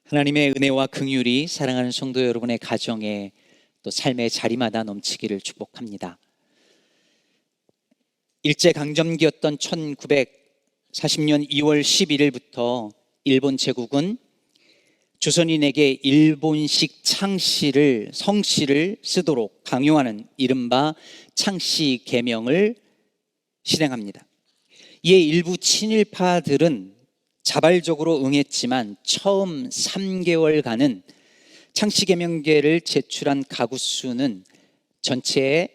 하나님의 은혜와 긍휼이 사랑하는 성도 여러분의 가정에 또 삶의 자리마다 넘치기를 축복합니다. 일제강점기였던 1940년 2월 11일부터 일본 제국은 조선인에게 일본식 성씨를 쓰도록 강요하는 이른바 창씨 계명을 실행합니다. 이에 일부 친일파들은 자발적으로 응했지만 처음 3개월간은 창씨 계명계를 제출한 가구 수는 전체의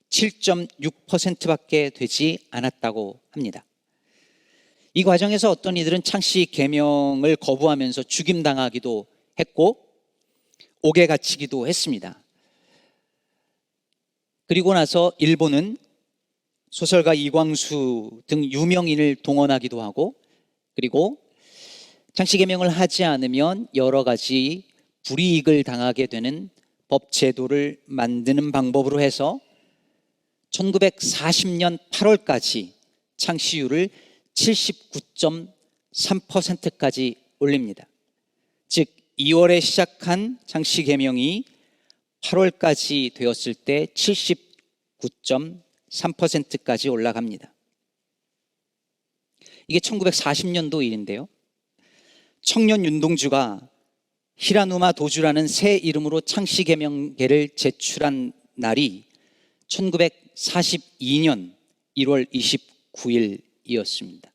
7.6%밖에 되지 않았다고 합니다. 이 과정에서 어떤 이들은 창씨 계명을 거부하면서 죽임당하기도 했고 옥에 갇히기도 했습니다. 그리고 나서 일본은 소설가 이광수 등 유명인을 동원하기도 하고, 그리고 창씨 계명을 하지 않으면 여러 가지 불이익을 당하게 되는 법 제도를 만드는 방법으로 해서 1940년 8월까지 창씨율을 79.3%까지 올립니다. 즉 2월에 시작한 창씨 계명이 8월까지 되었을 때 79.3%까지 올라갑니다. 이게 1940년도 일인데요. 청년 윤동주가 히라누마 도주라는 새 이름으로 창씨 계명계를 제출한 날이 1942년 1월 29일이었습니다.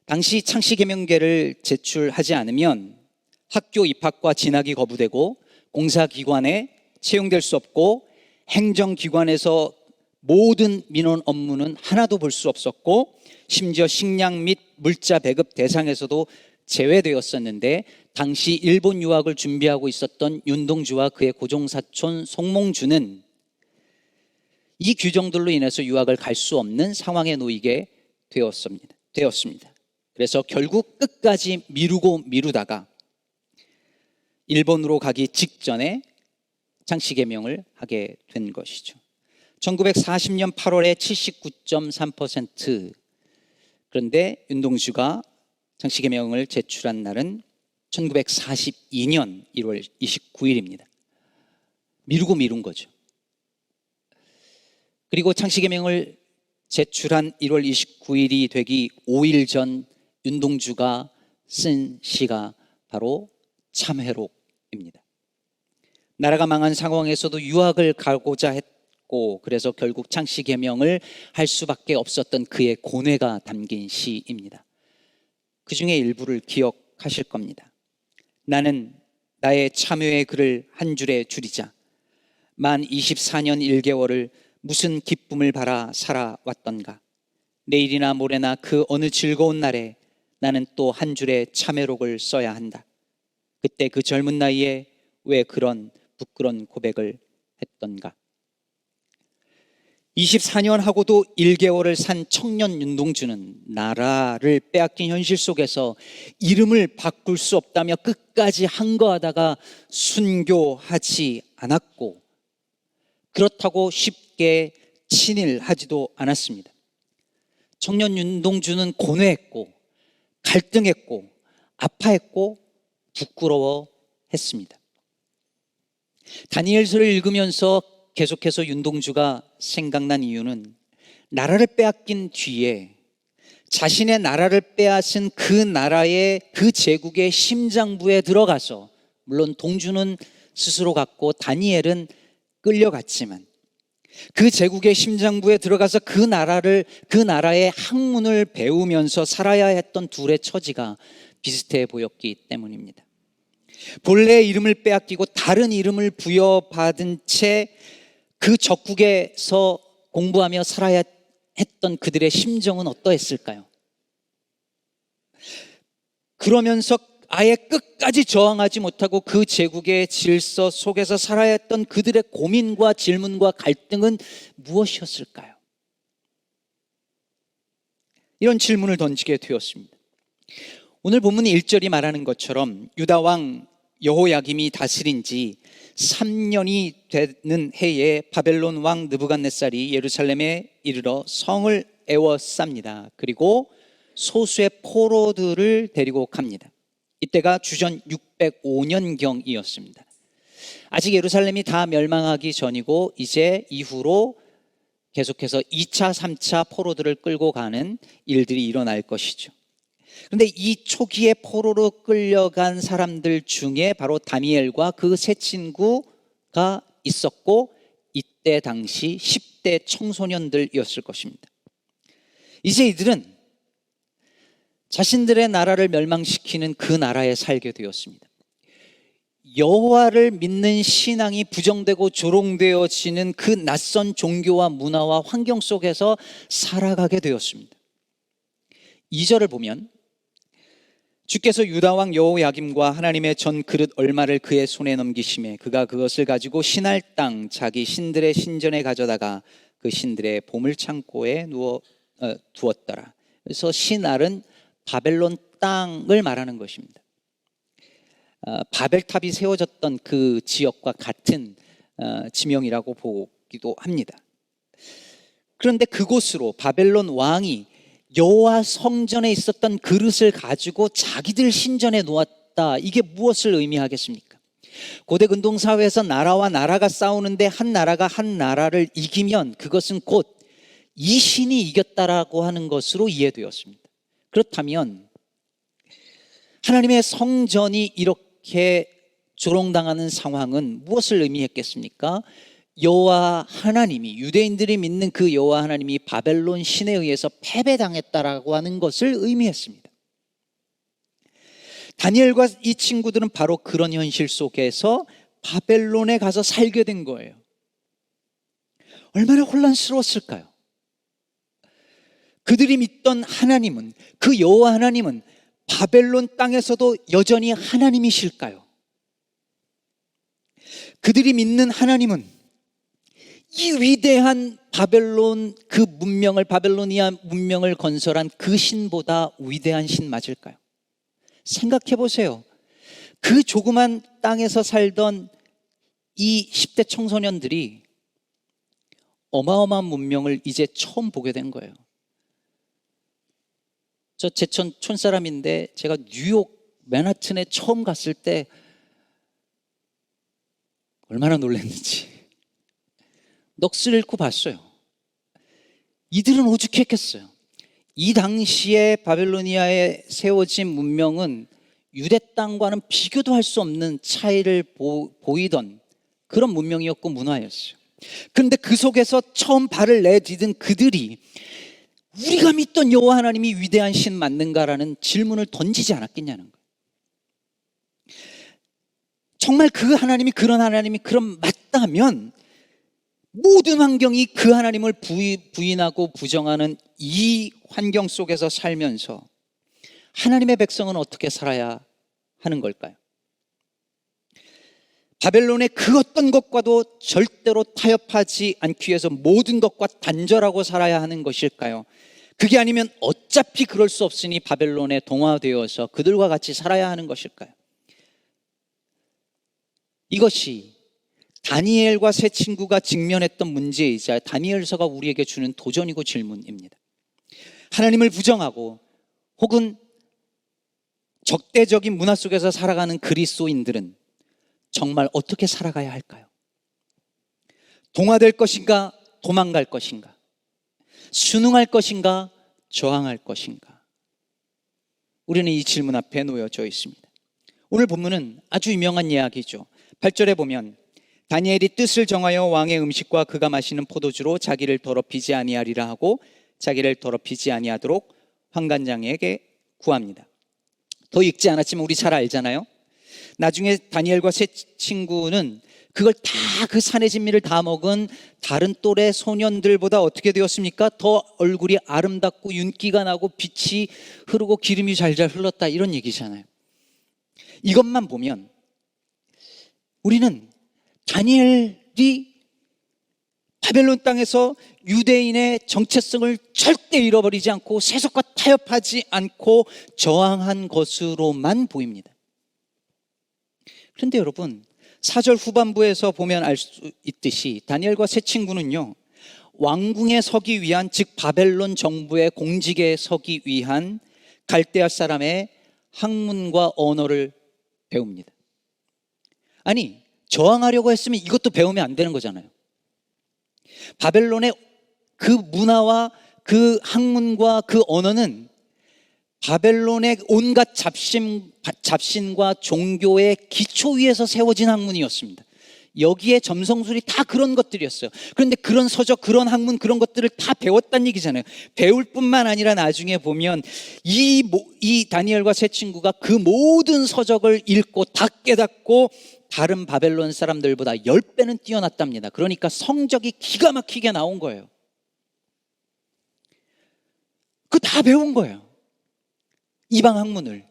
당시 창씨 계명계를 제출하지 않으면 학교 입학과 진학이 거부되고 공사기관에 채용될 수 없고 행정기관에서 모든 민원 업무는 하나도 볼 수 없었고 심지어 식량 및 물자 배급 대상에서도 제외되었었는데, 당시 일본 유학을 준비하고 있었던 윤동주와 그의 고종사촌 송몽주는 이 규정들로 인해서 유학을 갈 수 없는 상황에 놓이게 되었습니다. 그래서 결국 끝까지 미루다가 일본으로 가기 직전에 창씨 계명을 하게 된 것이죠. 1940년 8월에 79.3%, 그런데 윤동주가 창씨 계명을 제출한 날은 1942년 1월 29일입니다. 미룬 거죠. 그리고 창씨 계명을 제출한 1월 29일이 되기 5일 전 윤동주가 쓴 시가 바로 참회록입니다. 나라가 망한 상황에서도 유학을 가고자 했고, 그래서 결국 창씨 계명을 할 수밖에 없었던 그의 고뇌가 담긴 시입니다. 그 중에 일부를 기억하실 겁니다. 나는 나의 참회의 글을 한 줄에 줄이자 만 24년 1개월을 무슨 기쁨을 바라 살아왔던가. 내일이나 모레나 그 어느 즐거운 날에 나는 또 한 줄의 참회록을 써야 한다. 그때 그 젊은 나이에 왜 그런 부끄러운 고백을 했던가. 24년 하고도 1개월을 산 청년 윤동주는 나라를 빼앗긴 현실 속에서 이름을 바꿀 수 없다며 끝까지 항거하다가 순교하지 않았고, 그렇다고 쉽게 친일하지도 않았습니다. 청년 윤동주는 고뇌했고 갈등했고 아파했고 부끄러워했습니다. 다니엘서를 읽으면서 계속해서 윤동주가 생각난 이유는 나라를 빼앗긴 뒤에 자신의 나라를 빼앗은 그 나라의 그 제국의 심장부에 들어가서, 물론 동주는 스스로 갔고 다니엘은 끌려갔지만 그 제국의 심장부에 들어가서 그 나라의 학문을 배우면서 살아야 했던 둘의 처지가 비슷해 보였기 때문입니다. 본래의 이름을 빼앗기고 다른 이름을 부여받은 채 그 적국에서 공부하며 살아야 했던 그들의 심정은 어떠했을까요? 그러면서 아예 끝까지 저항하지 못하고 그 제국의 질서 속에서 살아야 했던 그들의 고민과 질문과 갈등은 무엇이었을까요? 이런 질문을 던지게 되었습니다. 오늘 본문 1절이 말하는 것처럼 유다 왕 여호야김이 다스린 지 3년이 되는 해에 바벨론 왕 느부갓네살이 예루살렘에 이르러 성을 에워쌉니다. 그리고 소수의 포로들을 데리고 갑니다. 이때가 주전 605년경이었습니다. 아직 예루살렘이 다 멸망하기 전이고 이제 이후로 계속해서 2차, 3차 포로들을 끌고 가는 일들이 일어날 것이죠. 그런데 이 초기에 포로로 끌려간 사람들 중에 바로 다니엘과 그 세 친구가 있었고 이때 당시 10대 청소년들이었을 것입니다. 이제 이들은 자신들의 나라를 멸망시키는 그 나라에 살게 되었습니다. 여호와를 믿는 신앙이 부정되고 조롱되어지는 그 낯선 종교와 문화와 환경 속에서 살아가게 되었습니다. 2절을 보면 주께서 유다 왕 여호야김과 하나님의 전 그릇 얼마를 그의 손에 넘기심에 그가 그것을 가지고 신할 땅 자기 신들의 신전에 가져다가 그 신들의 보물 창고에 두었더라. 그래서 신알은 바벨론 땅을 말하는 것입니다. 바벨탑이 세워졌던 그 지역과 같은 지명이라고 보기도 합니다. 그런데 그곳으로 바벨론 왕이 여호와 성전에 있었던 그릇을 가지고 자기들 신전에 놓았다. 이게 무엇을 의미하겠습니까? 고대 근동사회에서 나라와 나라가 싸우는데 한 나라가 한 나라를 이기면 그것은 곧 이 신이 이겼다라고 하는 것으로 이해되었습니다. 그렇다면 하나님의 성전이 이렇게 조롱당하는 상황은 무엇을 의미했겠습니까? 여호와 하나님이, 유대인들이 믿는 그 여호와 하나님이 바벨론 신에 의해서 패배당했다라고 하는 것을 의미했습니다. 다니엘과 이 친구들은 바로 그런 현실 속에서 바벨론에 가서 살게 된 거예요. 얼마나 혼란스러웠을까요? 그들이 믿던 하나님은, 그 여호와 하나님은 바벨론 땅에서도 여전히 하나님이실까요? 그들이 믿는 하나님은 이 위대한 바벨론 그 문명을, 바벨로니아 문명을 건설한 그 신보다 위대한 신 맞을까요? 생각해 보세요. 그 조그만 땅에서 살던 이 10대 청소년들이 어마어마한 문명을 이제 처음 보게 된 거예요. 저 제천 촌사람인데 제가 뉴욕 맨하튼에 처음 갔을 때 얼마나 놀랐는지 넋을 잃고 봤어요. 이들은 오죽했겠어요. 이 당시에 바벨로니아에 세워진 문명은 유대 땅과는 비교도 할 수 없는 차이를 보이던 그런 문명이었고 문화였어요. 그런데 그 속에서 처음 발을 내디딘 그들이 우리가 믿던 여호와 하나님이 위대한 신 맞는가라는 질문을 던지지 않았겠냐는 거예요. 정말 그 하나님이 그런 하나님이 그럼 맞다면 모든 환경이 그 하나님을 부인하고 부정하는 이 환경 속에서 살면서 하나님의 백성은 어떻게 살아야 하는 걸까요? 바벨론의 그 어떤 것과도 절대로 타협하지 않기 위해서 모든 것과 단절하고 살아야 하는 것일까요? 그게 아니면 어차피 그럴 수 없으니 바벨론에 동화되어서 그들과 같이 살아야 하는 것일까요? 이것이 다니엘과 세 친구가 직면했던 문제이자 다니엘서가 우리에게 주는 도전이고 질문입니다. 하나님을 부정하고 혹은 적대적인 문화 속에서 살아가는 그리스도인들은 정말 어떻게 살아가야 할까요? 동화될 것인가? 도망갈 것인가? 순응할 것인가? 저항할 것인가? 우리는 이 질문 앞에 놓여져 있습니다. 오늘 본문은 아주 유명한 이야기죠. 8절에 보면 다니엘이 뜻을 정하여 왕의 음식과 그가 마시는 포도주로 자기를 더럽히지 아니하리라 하고 자기를 더럽히지 아니하도록 환관장에게 구합니다. 더 읽지 않았지만 우리 잘 알잖아요. 나중에 다니엘과 세 친구는 그걸 다 그 산의 진미를 다 먹은 다른 또래 소년들보다 어떻게 되었습니까? 더 얼굴이 아름답고 윤기가 나고 빛이 흐르고 기름이 잘잘 흘렀다, 이런 얘기잖아요. 이것만 보면 우리는 다니엘이 바벨론 땅에서 유대인의 정체성을 절대 잃어버리지 않고 세속과 타협하지 않고 저항한 것으로만 보입니다. 그런데 여러분, 4절 후반부에서 보면 알 수 있듯이 다니엘과 세 친구는요, 왕궁에 서기 위한, 즉 바벨론 정부의 공직에 서기 위한 갈대아 사람의 학문과 언어를 배웁니다. 아니, 저항하려고 했으면 이것도 배우면 안 되는 거잖아요. 바벨론의 그 문화와 그 학문과 그 언어는 바벨론의 온갖 잡신과 종교의 기초 위에서 세워진 학문이었습니다. 여기에 점성술이 다 그런 것들이었어요. 그런데 그런 서적, 그런 학문, 그런 것들을 다 배웠다는 얘기잖아요. 배울 뿐만 아니라 나중에 보면 이 다니엘과 세 친구가 그 모든 서적을 읽고 다 깨닫고 다른 바벨론 사람들보다 10배는 뛰어났답니다. 그러니까 성적이 기가 막히게 나온 거예요. 그거 다 배운 거예요. 이방 학문을.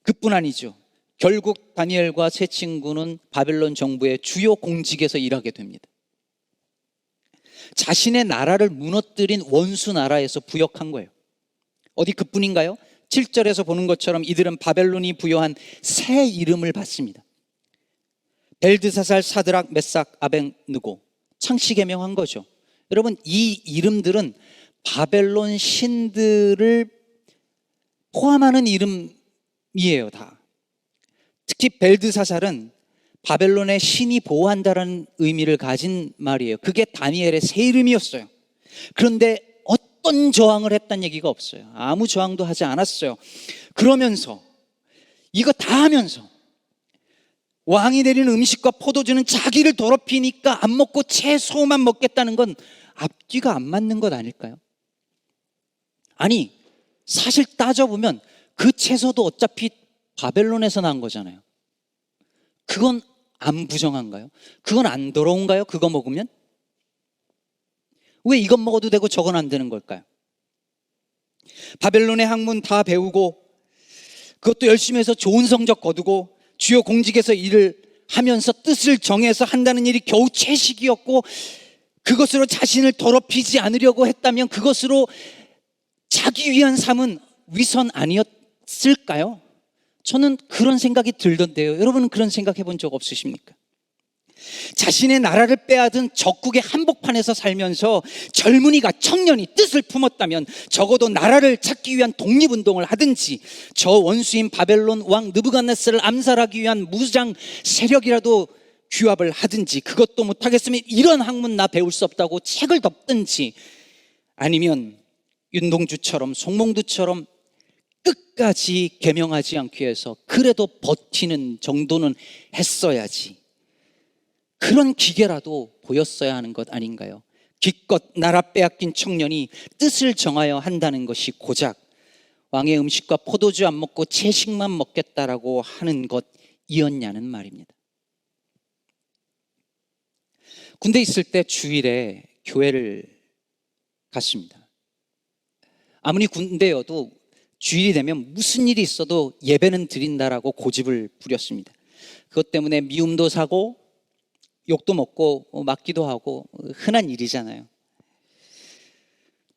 그뿐 아니죠. 결국 다니엘과 세 친구는 바벨론 정부의 주요 공직에서 일하게 됩니다. 자신의 나라를 무너뜨린 원수 나라에서 부역한 거예요. 어디 그뿐인가요? 7절에서 보는 것처럼 이들은 바벨론이 부여한 새 이름을 받습니다. 벨드사살, 사드락, 메삭, 아벤느고. 창씨 개명한 거죠. 여러분, 이 이름들은 바벨론 신들을 포함하는 이름이에요, 다. 특히 벨드사살은 바벨론의 신이 보호한다라는 의미를 가진 말이에요. 그게 다니엘의 새 이름이었어요. 그런데 어떤 저항을 했다는 얘기가 없어요. 아무 저항도 하지 않았어요. 그러면서 이거 다 하면서 왕이 내리는 음식과 포도주는 자기를 더럽히니까 안 먹고 채소만 먹겠다는 건 앞뒤가 안 맞는 것 아닐까요? 아니, 사실 따져보면 그 채소도 어차피 바벨론에서 난 거잖아요. 그건 안 부정한가요? 그건 안 더러운가요? 그거 먹으면? 왜 이건 먹어도 되고 저건 안 되는 걸까요? 바벨론의 학문 다 배우고 그것도 열심히 해서 좋은 성적 거두고 주요 공직에서 일을 하면서 뜻을 정해서 한다는 일이 겨우 채식이었고 그것으로 자신을 더럽히지 않으려고 했다면 그것으로 자기 위한 삶은 위선 아니었을까요? 저는 그런 생각이 들던데요. 여러분은 그런 생각 해본 적 없으십니까? 자신의 나라를 빼앗은 적국의 한복판에서 살면서 젊은이가 청년이 뜻을 품었다면 적어도 나라를 찾기 위한 독립운동을 하든지 저 원수인 바벨론 왕 느부갓네살을 암살하기 위한 무장 세력이라도 규합을 하든지 그것도 못하겠으면 이런 학문 나 배울 수 없다고 책을 덮든지 아니면 윤동주처럼 송몽두처럼 끝까지 개명하지 않기 위해서 그래도 버티는 정도는 했어야지. 그런 기계라도 보였어야 하는 것 아닌가요? 기껏 나라 빼앗긴 청년이 뜻을 정하여 한다는 것이 고작 왕의 음식과 포도주 안 먹고 채식만 먹겠다라고 하는 것이었냐는 말입니다. 군대 있을 때 주일에 교회를 갔습니다. 아무리 군대여도 주일이 되면 무슨 일이 있어도 예배는 드린다라고 고집을 부렸습니다. 그것 때문에 미움도 사고 욕도 먹고 맞기도 하고 흔한 일이잖아요.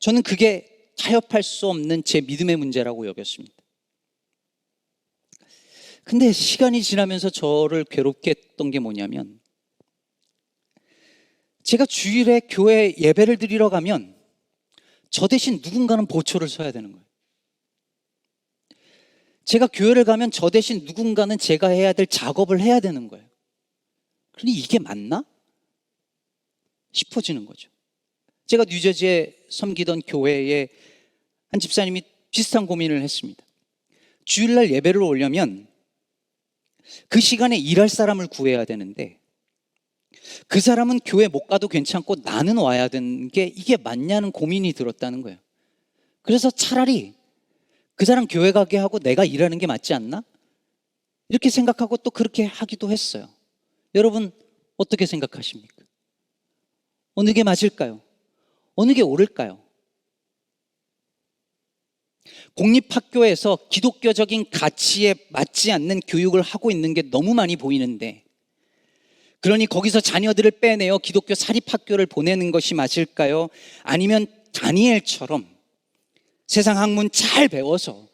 저는 그게 타협할 수 없는 제 믿음의 문제라고 여겼습니다. 근데 시간이 지나면서 저를 괴롭게 했던 게 뭐냐면 제가 주일에 교회 예배를 드리러 가면 저 대신 누군가는 보초를 서야 되는 거예요. 제가 교회를 가면 저 대신 누군가는 제가 해야 될 작업을 해야 되는 거예요. 그런데 이게 맞나? 싶어지는 거죠. 제가 뉴저지에 섬기던 교회에 한 집사님이 비슷한 고민을 했습니다. 주일날 예배를 오려면 그 시간에 일할 사람을 구해야 되는데 그 사람은 교회 못 가도 괜찮고 나는 와야 되는 게 이게 맞냐는 고민이 들었다는 거예요. 그래서 차라리 그 사람 교회 가게 하고 내가 일하는 게 맞지 않나? 이렇게 생각하고 또 그렇게 하기도 했어요. 여러분 어떻게 생각하십니까? 어느 게 맞을까요? 어느 게 옳을까요? 공립학교에서 기독교적인 가치에 맞지 않는 교육을 하고 있는 게 너무 많이 보이는데 그러니 거기서 자녀들을 빼내어 기독교 사립학교를 보내는 것이 맞을까요? 아니면 다니엘처럼 세상 학문 잘 배워서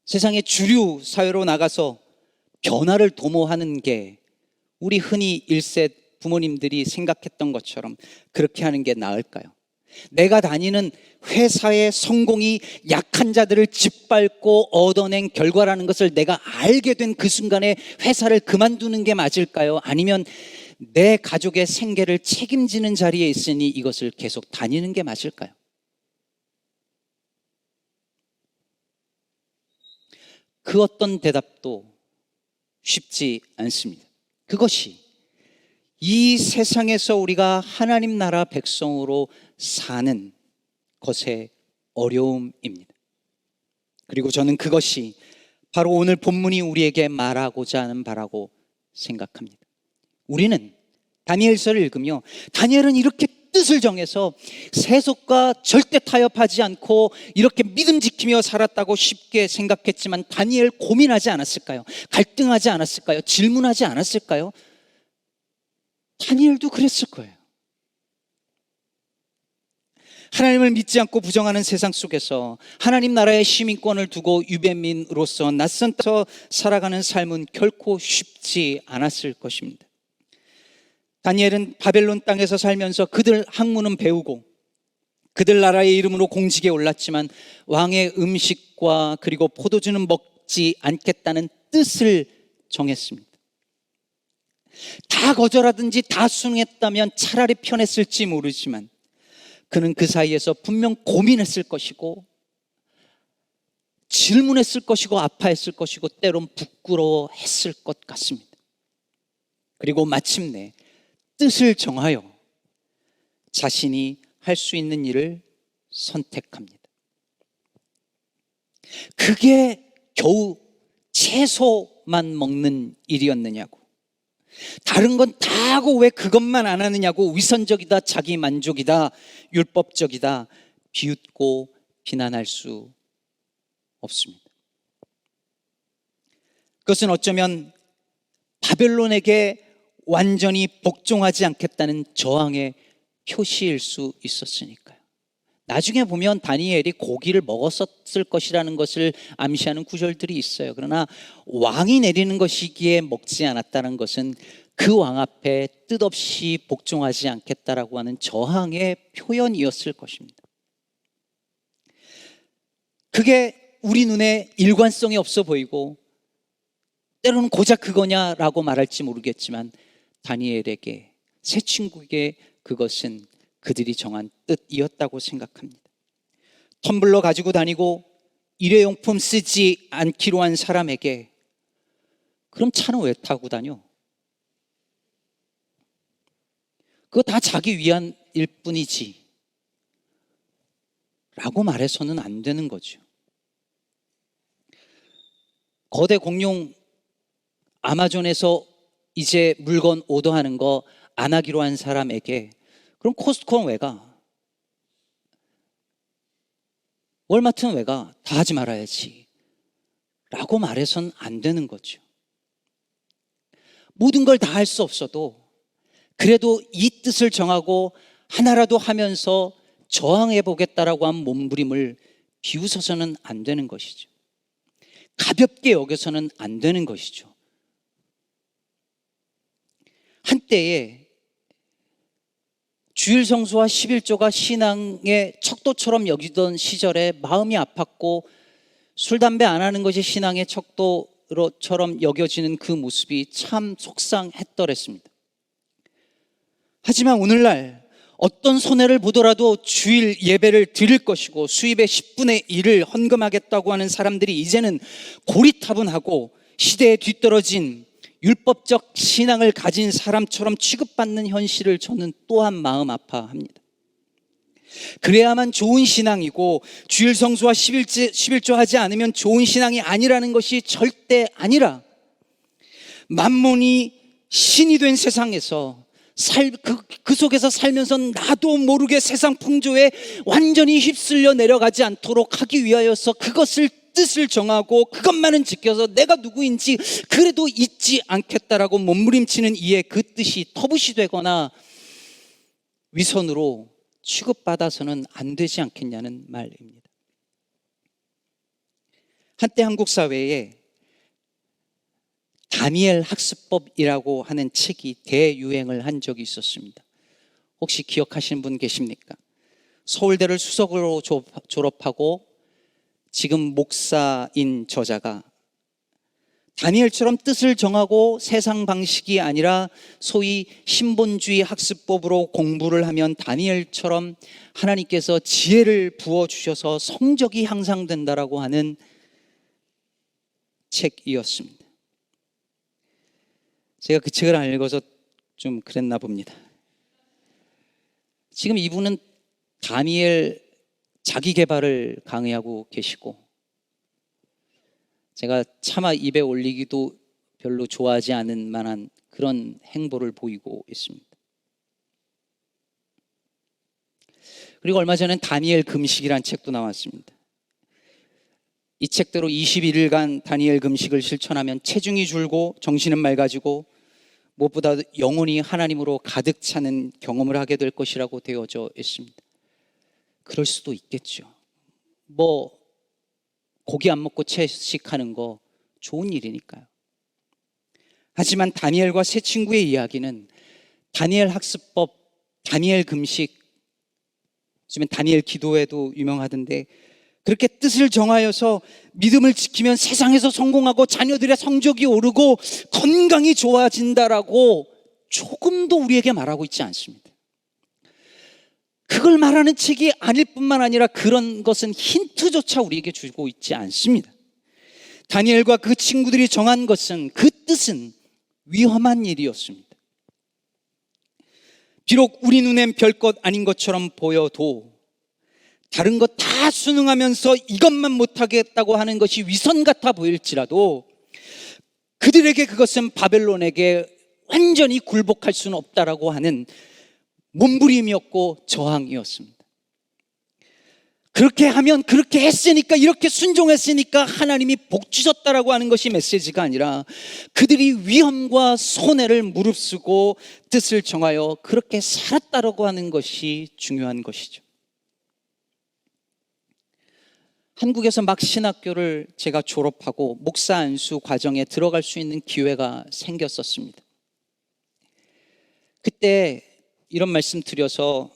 세상의 주류 사회로 나가서 변화를 도모하는 게 우리 흔히 1세 부모님들이 생각했던 것처럼 그렇게 하는 게 나을까요? 내가 다니는 회사의 성공이 약한 자들을 짓밟고 얻어낸 결과라는 것을 내가 알게 된 그 순간에 회사를 그만두는 게 맞을까요? 아니면 내 가족의 생계를 책임지는 자리에 있으니 이것을 계속 다니는 게 맞을까요? 그 어떤 대답도 쉽지 않습니다. 그것이 이 세상에서 우리가 하나님 나라 백성으로 사는 것의 어려움입니다. 그리고 저는 그것이 바로 오늘 본문이 우리에게 말하고자 하는 바라고 생각합니다. 우리는 다니엘서를 읽으며 다니엘은 이렇게 뜻을 정해서 세속과 절대 타협하지 않고 이렇게 믿음 지키며 살았다고 쉽게 생각했지만 다니엘 고민하지 않았을까요? 갈등하지 않았을까요? 질문하지 않았을까요? 다니엘도 그랬을 거예요. 하나님을 믿지 않고 부정하는 세상 속에서 하나님 나라의 시민권을 두고 유배민으로서 낯선 땅에서 살아가는 삶은 결코 쉽지 않았을 것입니다. 다니엘은 바벨론 땅에서 살면서 그들 학문은 배우고 그들 나라의 이름으로 공직에 올랐지만 왕의 음식과 그리고 포도주는 먹지 않겠다는 뜻을 정했습니다. 다 거절하든지 다 순응했다면 차라리 편했을지 모르지만 그는 그 사이에서 분명 고민했을 것이고 질문했을 것이고 아파했을 것이고 때론 부끄러워했을 것 같습니다. 그리고 마침내 뜻을 정하여 자신이 할 수 있는 일을 선택합니다. 그게 겨우 채소만 먹는 일이었느냐고, 다른 건 다 하고 왜 그것만 안 하느냐고 위선적이다, 자기 만족이다, 율법적이다 비웃고 비난할 수 없습니다. 그것은 어쩌면 바벨론에게 완전히 복종하지 않겠다는 저항의 표시일 수 있었으니까요. 나중에 보면 다니엘이 고기를 먹었을 것이라는 것을 암시하는 구절들이 있어요. 그러나 왕이 내리는 것이기에 먹지 않았다는 것은 그 왕 앞에 뜻없이 복종하지 않겠다라고 하는 저항의 표현이었을 것입니다. 그게 우리 눈에 일관성이 없어 보이고 때로는 고작 그거냐라고 말할지 모르겠지만 다니엘에게, 새 친구에게 그것은 그들이 정한 뜻이었다고 생각합니다. 텀블러 가지고 다니고 일회용품 쓰지 않기로 한 사람에게 그럼 차는 왜 타고 다녀? 그거 다 자기 위한 일 뿐이지 라고 말해서는 안 되는 거죠. 거대 공룡 아마존에서 이제 물건 오더하는 거 안 하기로 한 사람에게 그럼 코스트코는 왜 가? 월마트는 왜 가? 다 하지 말아야지 라고 말해서는 안 되는 거죠. 모든 걸 다 할 수 없어도 그래도 이 뜻을 정하고 하나라도 하면서 저항해 보겠다라고 한 몸부림을 비웃어서는 안 되는 것이죠. 가볍게 여겨서는 안 되는 것이죠. 한때에 주일 성수와 11조가 신앙의 척도처럼 여기던 시절에 마음이 아팠고 술, 담배 안 하는 것이 신앙의 척도처럼 여겨지는 그 모습이 참 속상했더랬습니다. 하지만 오늘날 어떤 손해를 보더라도 주일 예배를 드릴 것이고 수입의 10분의 1을 헌금하겠다고 하는 사람들이 이제는 고리타분하고 시대에 뒤떨어진 율법적 신앙을 가진 사람처럼 취급받는 현실을 저는 또한 마음 아파합니다. 그래야만 좋은 신앙이고 주일 성수와 11조 하지 않으면 좋은 신앙이 아니라는 것이 절대 아니라 만몬이 신이 된 세상에서 그 속에서 살면서 나도 모르게 세상 풍조에 완전히 휩쓸려 내려가지 않도록 하기 위하여서 그것을 뜻을 정하고 그것만은 지켜서 내가 누구인지 그래도 잊지 않겠다라고 몸부림치는 이의 그 뜻이 터부시 되거나 위선으로 취급받아서는 안 되지 않겠냐는 말입니다. 한때 한국 사회에 다니엘 학습법이라고 하는 책이 대유행을 한 적이 있었습니다. 혹시 기억하시는 분 계십니까? 서울대를 수석으로 졸업하고 지금 목사인 저자가 다니엘처럼 뜻을 정하고 세상 방식이 아니라 소위 신본주의 학습법으로 공부를 하면 다니엘처럼 하나님께서 지혜를 부어주셔서 성적이 향상된다라고 하는 책이었습니다. 제가 그 책을 안 읽어서 좀 그랬나 봅니다. 지금 이분은 다니엘 자기 개발을 강의하고 계시고, 제가 차마 입에 올리기도 별로 좋아하지 않은 만한 그런 행보를 보이고 있습니다. 그리고 얼마 전엔 다니엘 금식이란 책도 나왔습니다. 이 책대로 21일간 다니엘 금식을 실천하면 체중이 줄고 정신은 맑아지고 무엇보다 영혼이 하나님으로 가득 차는 경험을 하게 될 것이라고 되어져 있습니다. 그럴 수도 있겠죠. 고기 안 먹고 채식하는 거 좋은 일이니까요. 하지만 다니엘과 세 친구의 이야기는 다니엘 학습법, 다니엘 금식, 요즘엔 다니엘 기도에도 유명하던데, 그렇게 뜻을 정하여서 믿음을 지키면 세상에서 성공하고 자녀들의 성적이 오르고 건강이 좋아진다라고 조금도 우리에게 말하고 있지 않습니다. 그걸 말하는 책이 아닐 뿐만 아니라 그런 것은 힌트조차 우리에게 주고 있지 않습니다. 다니엘과 그 친구들이 정한 것은, 그 뜻은 위험한 일이었습니다. 비록 우리 눈엔 별것 아닌 것처럼 보여도 다른 것 다 수능하면서 이것만 못하겠다고 하는 것이 위선 같아 보일지라도 그들에게 그것은 바벨론에게 완전히 굴복할 수는 없다라고 하는 몸부림이었고 저항이었습니다. 그렇게 하면, 그렇게 했으니까, 이렇게 순종했으니까 하나님이 복 주셨다라고 하는 것이 메시지가 아니라 그들이 위험과 손해를 무릅쓰고 뜻을 정하여 그렇게 살았다라고 하는 것이 중요한 것이죠. 한국에서 막 신학교를 제가 졸업하고 목사 안수 과정에 들어갈 수 있는 기회가 생겼었습니다. 그때 이런 말씀 드려서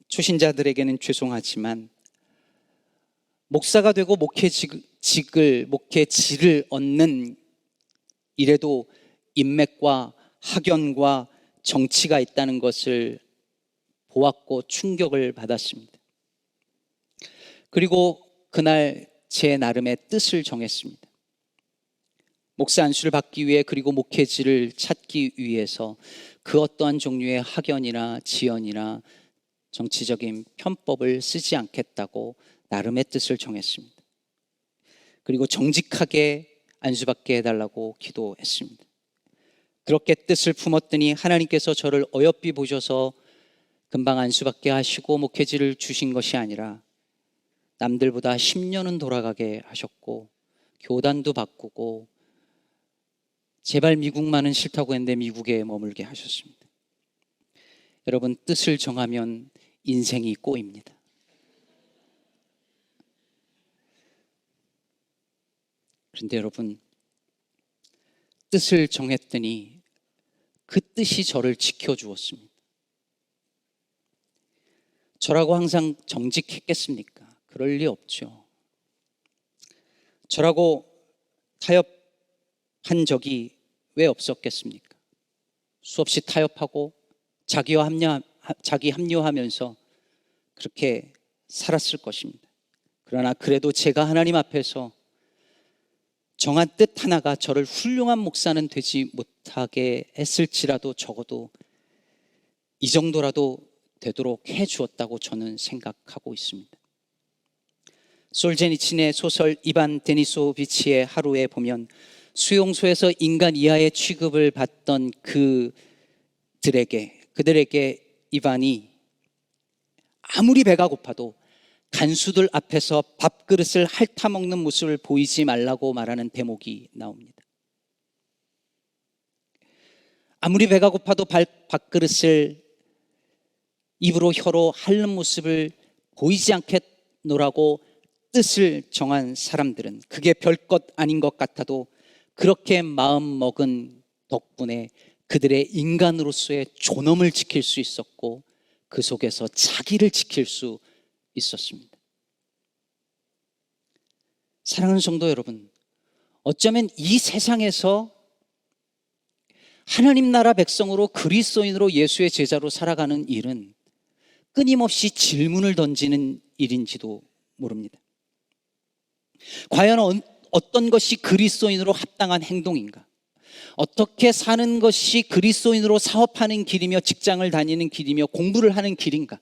초신자들에게는 죄송하지만, 목사가 되고 목회질을 얻는 일에도 인맥과 학연과 정치가 있다는 것을 보았고 충격을 받았습니다. 그리고 그날 제 나름의 뜻을 정했습니다. 목사 안수를 받기 위해, 그리고 목회지를 찾기 위해서 그 어떠한 종류의 학연이나 지연이나 정치적인 편법을 쓰지 않겠다고 나름의 뜻을 정했습니다. 그리고 정직하게 안수받게 해달라고 기도했습니다. 그렇게 뜻을 품었더니 하나님께서 저를 어여삐 보셔서 금방 안수받게 하시고 목회지를 주신 것이 아니라 남들보다 10년은 돌아가게 하셨고, 교단도 바꾸고, 제발 미국만은 싫다고 했는데 미국에 머물게 하셨습니다. 여러분, 뜻을 정하면 인생이 꼬입니다. 그런데 여러분, 뜻을 정했더니 그 뜻이 저를 지켜주었습니다. 저라고 항상 정직했겠습니까? 그럴 리 없죠. 저라고 타협한 적이 왜 없었겠습니까? 수없이 타협하고 자기 합리화하면서 그렇게 살았을 것입니다. 그러나 그래도 제가 하나님 앞에서 정한 뜻 하나가 저를 훌륭한 목사는 되지 못하게 했을지라도 적어도 이 정도라도 되도록 해주었다고 저는 생각하고 있습니다. 솔제니친의 소설 이반 데니소비치의 하루에 보면, 수용소에서 인간 이하의 취급을 받던 그들에게 이반이 아무리 배가 고파도 간수들 앞에서 밥그릇을 핥아먹는 모습을 보이지 말라고 말하는 대목이 나옵니다. 아무리 배가 고파도 밥그릇을 입으로 혀로 핥는 모습을 보이지 않겠노라고 뜻을 정한 사람들은, 그게 별것 아닌 것 같아도 그렇게 마음 먹은 덕분에 그들의 인간으로서의 존엄을 지킬 수 있었고, 그 속에서 자기를 지킬 수 있었습니다. 사랑하는 성도 여러분, 어쩌면 이 세상에서 하나님 나라 백성으로 그리스도인으로 예수의 제자로 살아가는 일은 끊임없이 질문을 던지는 일인지도 모릅니다. 과연 어떤 것이 그리스도인으로 합당한 행동인가? 어떻게 사는 것이 그리스도인으로 사업하는 길이며 직장을 다니는 길이며 공부를 하는 길인가?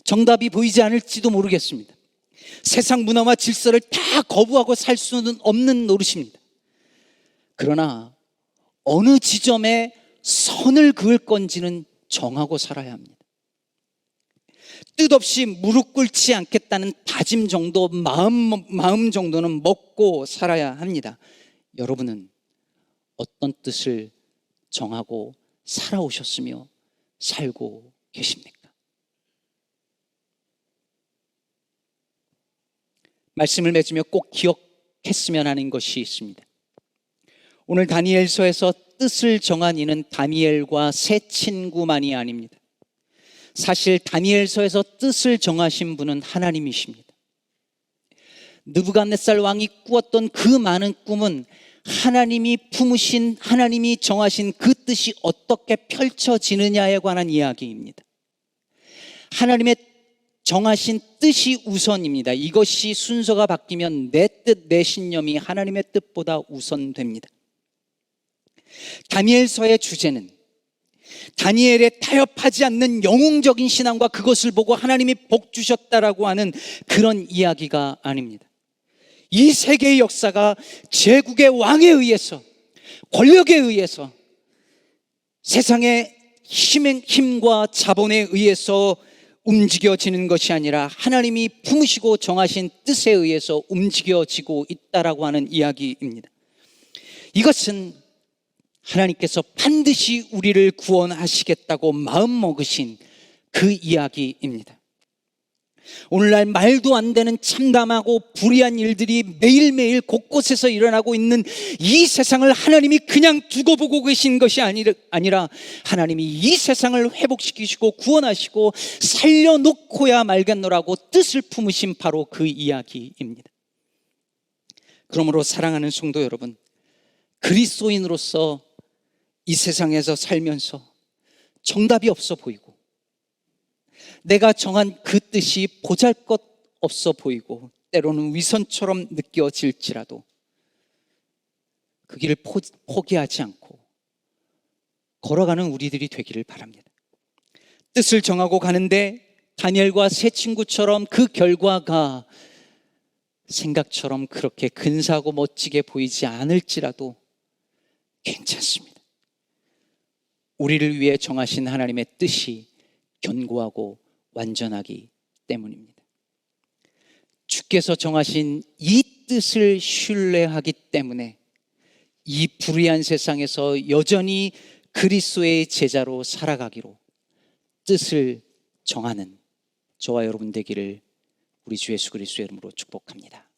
정답이 보이지 않을지도 모르겠습니다. 세상 문화와 질서를 다 거부하고 살 수는 없는 노릇입니다. 그러나 어느 지점에 선을 그을 건지는 정하고 살아야 합니다. 뜻없이 무릎 꿇지 않겠다는 다짐 정도, 마음 정도는 먹고 살아야 합니다. 여러분은 어떤 뜻을 정하고 살아오셨으며 살고 계십니까? 말씀을 맺으며 꼭 기억했으면 하는 것이 있습니다. 오늘 다니엘서에서 뜻을 정한 이는 다니엘과 세 친구만이 아닙니다. 사실 다니엘서에서 뜻을 정하신 분은 하나님이십니다. 느부갓네살 왕이 꾸었던 그 많은 꿈은 하나님이 품으신, 하나님이 정하신 그 뜻이 어떻게 펼쳐지느냐에 관한 이야기입니다. 하나님의 정하신 뜻이 우선입니다. 이것이 순서가 바뀌면 내 뜻, 내 신념이 하나님의 뜻보다 우선됩니다. 다니엘서의 주제는 다니엘의 타협하지 않는 영웅적인 신앙과 그것을 보고 하나님이 복 주셨다라고 하는 그런 이야기가 아닙니다. 이 세계의 역사가 제국의 왕에 의해서, 권력에 의해서, 세상의 힘과 자본에 의해서 움직여지는 것이 아니라 하나님이 품으시고 정하신 뜻에 의해서 움직여지고 있다라고 하는 이야기입니다. 이것은 하나님께서 반드시 우리를 구원하시겠다고 마음먹으신 그 이야기입니다. 오늘날 말도 안 되는 참담하고 불의한 일들이 매일매일 곳곳에서 일어나고 있는 이 세상을 하나님이 그냥 두고 보고 계신 것이 아니라 하나님이 이 세상을 회복시키시고 구원하시고 살려놓고야 말겠노라고 뜻을 품으신 바로 그 이야기입니다. 그러므로 사랑하는 성도 여러분, 그리스도인으로서 이 세상에서 살면서 정답이 없어 보이고 내가 정한 그 뜻이 보잘것없어 보이고 때로는 위선처럼 느껴질지라도 그 길을 포기하지 않고 걸어가는 우리들이 되기를 바랍니다. 뜻을 정하고 가는데 다니엘과 세 친구처럼 그 결과가 생각처럼 그렇게 근사하고 멋지게 보이지 않을지라도 괜찮습니다. 우리를 위해 정하신 하나님의 뜻이 견고하고 완전하기 때문입니다. 주께서 정하신 이 뜻을 신뢰하기 때문에 이 불의한 세상에서 여전히 그리스도의 제자로 살아가기로 뜻을 정하는 저와 여러분 되기를 우리 주 예수 그리스도의 이름으로 축복합니다.